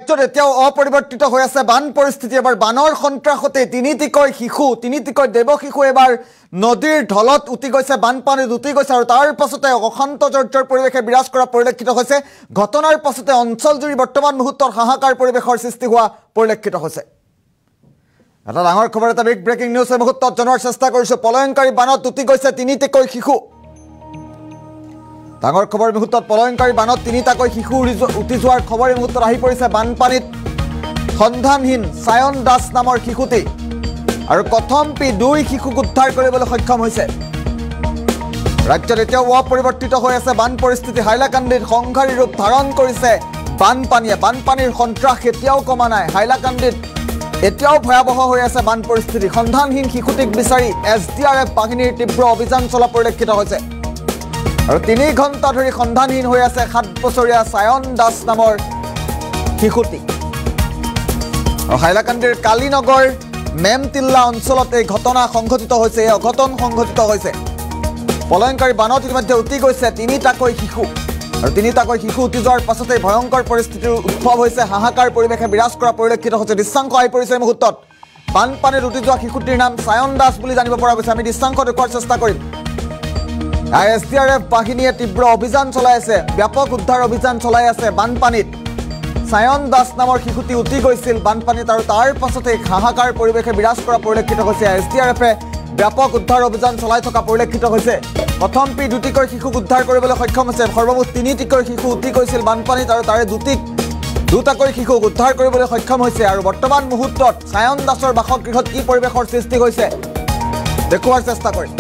এতিয়াও অপৰিৱৰ্তিত হৈ আছে বান পৰিস্থিতি এবাৰ বানৰ সন্ত্ৰাসতে তিনিটিকৈ দেৱ শিশু এবাৰ নদীৰ ঢলত উটি গৈছে বানপানীত উটি গৈছে আৰু তাৰ পাছতে অশান্ত জৰ্জৰ পৰিৱেশে বিৰাজ কৰা পৰিলক্ষিত হৈছে ঘটনাৰ পাছতে অঞ্চলজুৰি বৰ্তমান মুহূৰ্তত হাহাকাৰ পৰিৱেশৰ সৃষ্টি হোৱা পৰিলক্ষিত হৈছে এটা ডাঙৰ খবৰ এটা বিগ ব্ৰেকিং নিউজ এই মুহূৰ্তত জনোৱাৰ চেষ্টা কৰিছো পলয়ংকাৰী বানত উটি গৈছে তিনিটিকৈ শিশু ডাঙৰ খবৰ মুহূৰ্তত পলয়ংকাৰী বানত তিনিটাকৈ শিশু উটি যোৱাৰ খবৰ এই মুহূৰ্তত আহি পৰিছে বানপানীত সন্ধানহীন সায়ন দাস নামৰ শিশুটি আৰু কথম্পি দুই শিশুক উদ্ধাৰ কৰিবলৈ সক্ষম হৈছে ৰাজ্যত এতিয়াও অপৰিৱৰ্তিত হৈ আছে বান পৰিস্থিতি হাইলাকান্দিত সংঘাৰী ৰূপ ধাৰণ কৰিছে বানপানীৰ সন্ত্ৰাস এতিয়াও কমা নাই হাইলাকান্দিত এতিয়াও ভয়াবহ হৈ আছে বান পৰিস্থিতি সন্ধানহীন শিশুটিক বিচাৰি SDRF বাহিনীৰ তীব্ৰ অভিযান চলা পৰিলক্ষিত হৈছে আৰু 3 ঘণ্টা ধৰি সন্ধানহীন হৈ আছে 7 বছৰীয়া সায়ন দাস নামৰ শিশুটি আৰু হাইলাকান্দিৰ কালীনগৰ মেমটিল্লা অঞ্চলত এই ঘটনা সংঘটিত হৈছে এই অঘটন সংঘটিত হৈছে পলয়ংকাৰী বানত ইতিমধ্যে উটি গৈছে তিনিটাকৈ শিশু আৰু তিনিটাকৈ শিশু উটি যোৱাৰ পাছতে ভয়ংকৰ পৰিস্থিতিৰ উদ্ভৱ হৈছে হাহাকাৰ পৰিৱেশে বিৰাজ কৰা পৰিলক্ষিত হৈছে দৃশ্যাংশ আহি পৰিছে এই মুহূৰ্তত বানপানীত উটি যোৱা শিশুটিৰ নাম সায়ন দাস বুলি জানিব পৰা গৈছে আমি দৃশ্যাংশ দেখুৱাৰ চেষ্টা কৰিম SDRF বাহিনীয়ে তীব্ৰ অভিযান চলাই আছে ব্যাপক উদ্ধাৰ অভিযান চলাই আছে বানপানীত সায়ন দাস নামৰ শিশুটি উটি গৈছিল বানপানীত আৰু তাৰ পাছতে হাহাকাৰ পৰিৱেশে বিৰাজ কৰা পৰিলক্ষিত হৈছে SDRFে ব্যাপক উদ্ধাৰ অভিযান চলাই থকা পৰিলক্ষিত হৈছে কথম্পি দুটিকৈ শিশুক উদ্ধাৰ কৰিবলৈ সক্ষম হৈছে সৰ্বমুঠ তিনিটিকৈ শিশু উটি গৈছিল বানপানীত আৰু তাৰে দুটাকৈ শিশুক উদ্ধাৰ কৰিবলৈ সক্ষম হৈছে আৰু বৰ্তমান মুহূৰ্তত সায়ন দাসৰ বাসগৃহত কি পৰিৱেশৰ সৃষ্টি হৈছে দেখুৱাৰ চেষ্টা কৰিম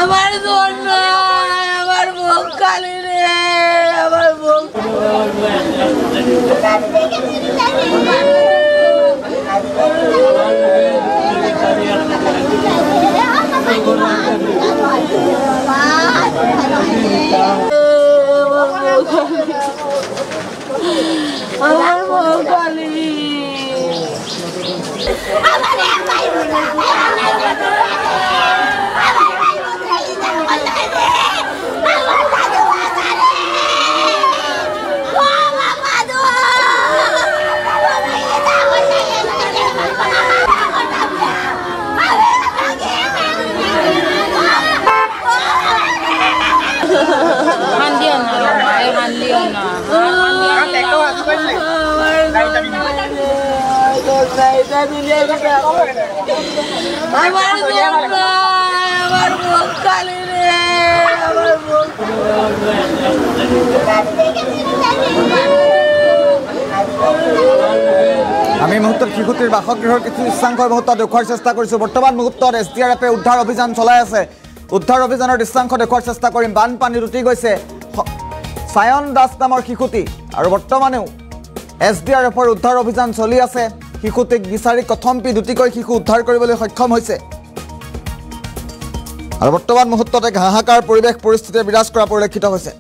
আমাৰ জন্য আমাৰ মুখ কালি ৰে আমাৰ মুখ আমাৰ মুখ কালি আমি মুহূৰ্তত শিশুটিৰ বাসগৃহৰ কিছু দৃশ্যাংশ মুহূৰ্তত দেখুৱাৰ চেষ্টা কৰিছোঁ বৰ্তমান মুহূৰ্তত SDRFে উদ্ধাৰ অভিযান চলাই আছে উদ্ধাৰ অভিযানৰ দৃশ্যাংশ দেখুৱাৰ চেষ্টা কৰিম বানপানীত উটি গৈছে সায়ন দাস নামৰ শিশুটি আৰু বৰ্তমানেও SDRFৰ উদ্ধাৰ অভিযান চলি আছে শিশুটিক বিচাৰি কথম্পি দুটিকৈ শিশু উদ্ধাৰ কৰিবলৈ সক্ষম হৈছে আৰু বৰ্তমান মুহূৰ্তত এক হাহাকাৰ পৰিৱেশ পৰিস্থিতিয়ে বিৰাজ কৰা পৰিলক্ষিত হৈছে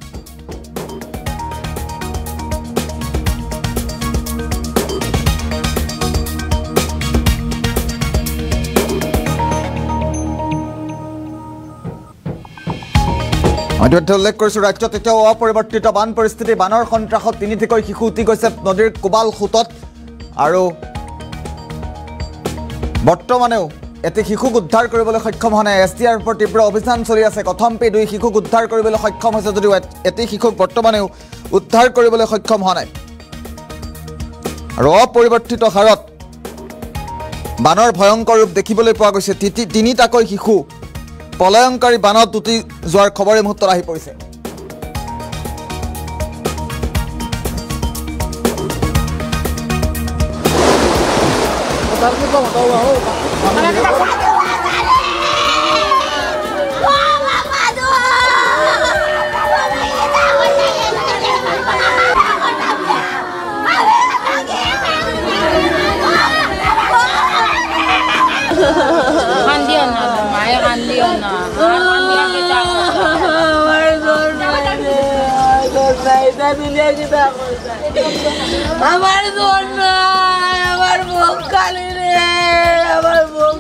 উল্লেখ কৰিছোঁ ৰাজ্যত এতিয়াও অপৰিৱৰ্তিত বান পৰিস্থিতি বানৰ সন্ত্ৰাসত তিনিটিকৈ শিশু উটি গৈছে নদীৰ কোবাল সোঁতত আৰু বৰ্তমানেও এটি শিশুক উদ্ধাৰ কৰিবলৈ সক্ষম হোৱা নাই SDRFৰ তীব্ৰ অভিযান চলি আছে কথম্পি দুই শিশুক উদ্ধাৰ কৰিবলৈ সক্ষম হৈছে যদিও এটি শিশুক বৰ্তমানেও উদ্ধাৰ কৰিবলৈ সক্ষম হোৱা নাই আৰু অপৰিৱৰ্তিত হাৰত বানৰ ভয়ংকৰ ৰূপ দেখিবলৈ পোৱা গৈছে তিনিটাকৈ শিশু পলয়ংকাৰী বানত উটি যোৱাৰ খবৰ এই মুহূৰ্তত আহি পৰিছে দিলে কিতা কৰছে আমাৰ জন্য আমাৰ মুখ খালি ৰে আমাৰ মুখ